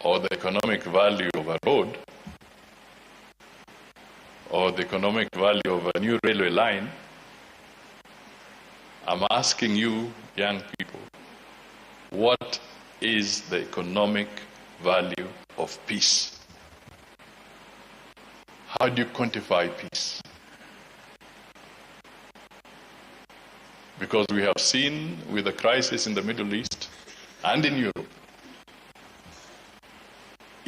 or the economic value of a road, or the economic value of a new railway line, I'm asking you, young people, what is the economic value of peace? How do you quantify peace? Because we have seen with the crisis in the Middle East and in Europe,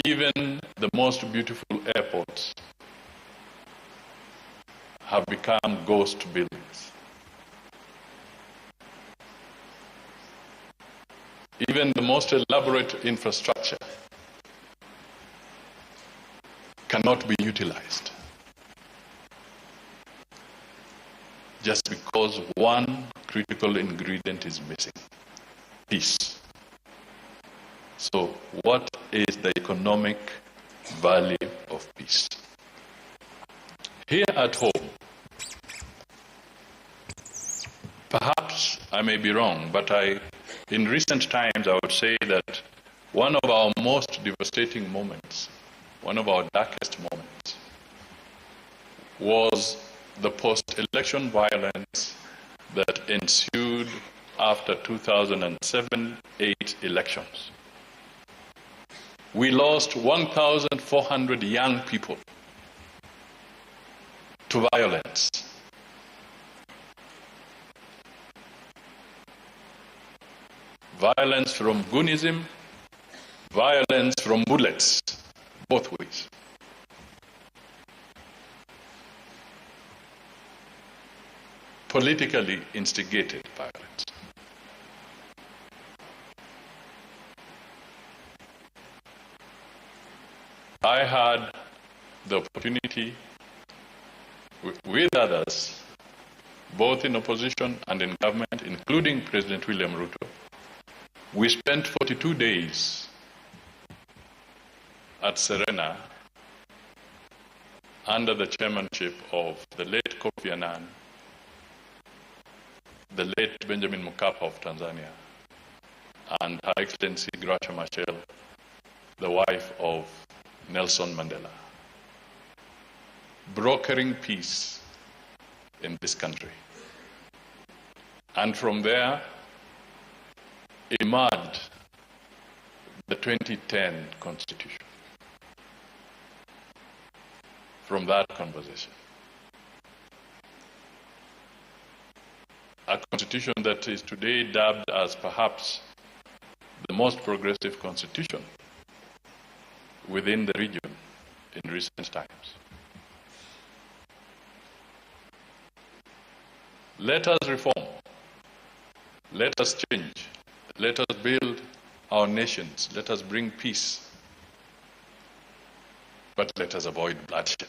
even the most beautiful airports have become ghost buildings. Even the most elaborate infrastructure cannot be utilized just because one critical ingredient is missing: peace. So what is the economic value of peace? Here at home, perhaps I may be wrong, but in recent times I would say that one of our most devastating moments, one of our darkest moments, was the post-election violence that ensued after 2007-8 elections. We lost 1,400 young people to violence. Violence from Gunism, violence from bullets, both ways. Politically instigated violence. I had the opportunity with others, both in opposition and in government, including President William Ruto. We spent 42 days at Serena under the chairmanship of the late Kofi Annan, the late Benjamin Mkapa of Tanzania, and Her Excellency Gracia Machel, the wife of Nelson Mandela, brokering peace in this country. And from there emerged the 2010 Constitution. From that conversation, a constitution that is today dubbed as perhaps the most progressive constitution within the region in recent times. Let us reform, let us change, let us build our nations, let us bring peace, but let us avoid bloodshed.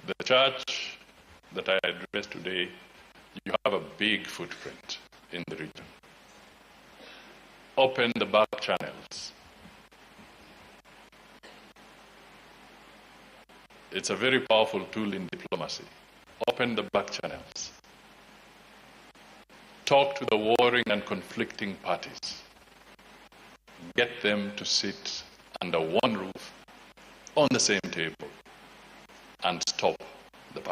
The church that I address today, you have a big footprint in the region. Open the back channels. It's a very powerful tool in diplomacy. Open the back channels. Talk to the warring and conflicting parties. Get them to sit under one roof, on the same table, and stop